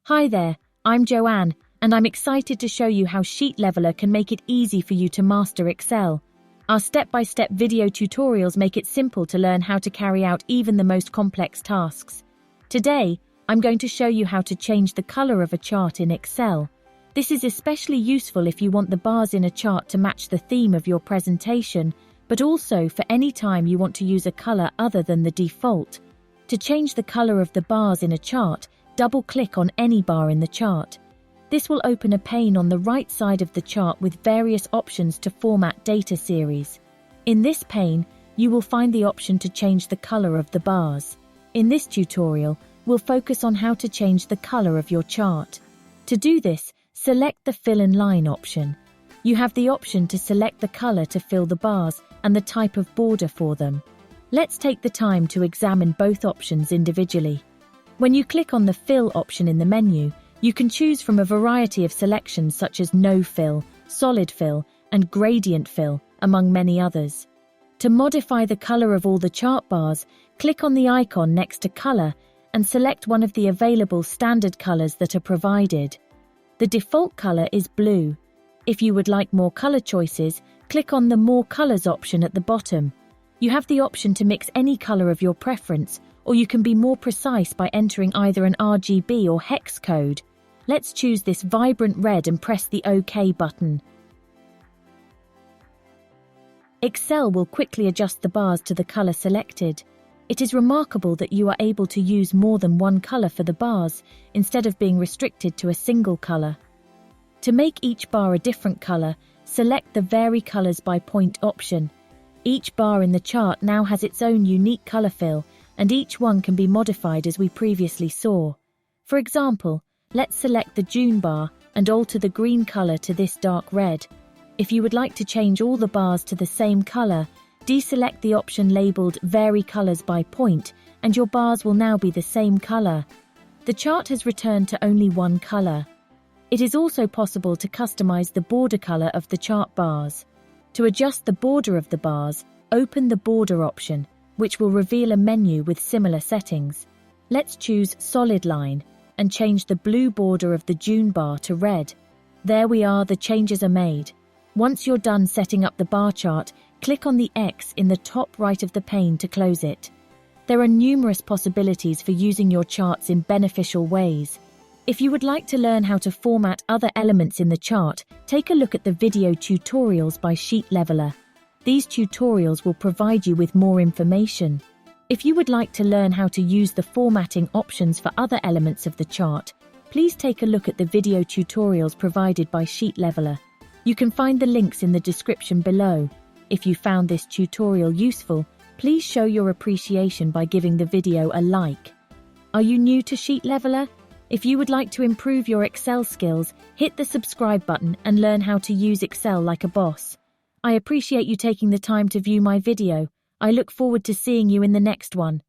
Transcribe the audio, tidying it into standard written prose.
Hi there, I'm Joanne, and I'm excited to show you how Sheet Leveler can make it easy for you to master Excel. Our step-by-step video tutorials make it simple to learn how to carry out even the most complex tasks. Today, I'm going to show you how to change the color of a chart in Excel. This is especially useful if you want the bars in a chart to match the theme of your presentation, but also for any time you want to use a color other than the default. To change the color of the bars in a chart, double-click on any bar in the chart. This will open a pane on the right side of the chart with various options to format data series. In this pane, you will find the option to change the color of the bars. In this tutorial, we'll focus on how to change the color of your chart. To do this, select the Fill in Line option. You have the option to select the color to fill the bars and the type of border for them. Let's take the time to examine both options individually. When you click on the Fill option in the menu, you can choose from a variety of selections such as No Fill, Solid Fill, and Gradient Fill, among many others. To modify the color of all the chart bars, click on the icon next to Color and select one of the available standard colors that are provided. The default color is blue. If you would like more color choices, click on the More Colors option at the bottom. You have the option to mix any color of your preference, or you can be more precise by entering either an RGB or hex code. Let's choose this vibrant red and press the OK button. Excel will quickly adjust the bars to the color selected. It is remarkable that you are able to use more than one color for the bars, instead of being restricted to a single color. To make each bar a different color, select the Vary Colors by Point option. Each bar in the chart now has its own unique color fill, and each one can be modified as we previously saw. For example, let's select the June bar and alter the green color to this dark red. If you would like to change all the bars to the same color, deselect the option labeled Vary Colors by Point, and your bars will now be the same color. The chart has returned to only one color. It is also possible to customize the border color of the chart bars. To adjust the border of the bars, open the Border option, which will reveal a menu with similar settings. Let's choose Solid Line and change the blue border of the June bar to red. There we are, the changes are made. Once you're done setting up the bar chart, click on the X in the top right of the pane to close it. There are numerous possibilities for using your charts in beneficial ways. If you would like to learn how to format other elements in the chart, take a look at the video tutorials by Sheet Leveler. These tutorials will provide you with more information. If you would like to learn how to use the formatting options for other elements of the chart, please take a look at the video tutorials provided by Sheet Leveler. You can find the links in the description below. If you found this tutorial useful, please show your appreciation by giving the video a like. Are you new to Sheet Leveler? If you would like to improve your Excel skills, hit the subscribe button and learn how to use Excel like a boss. I appreciate you taking the time to view my video. I look forward to seeing you in the next one.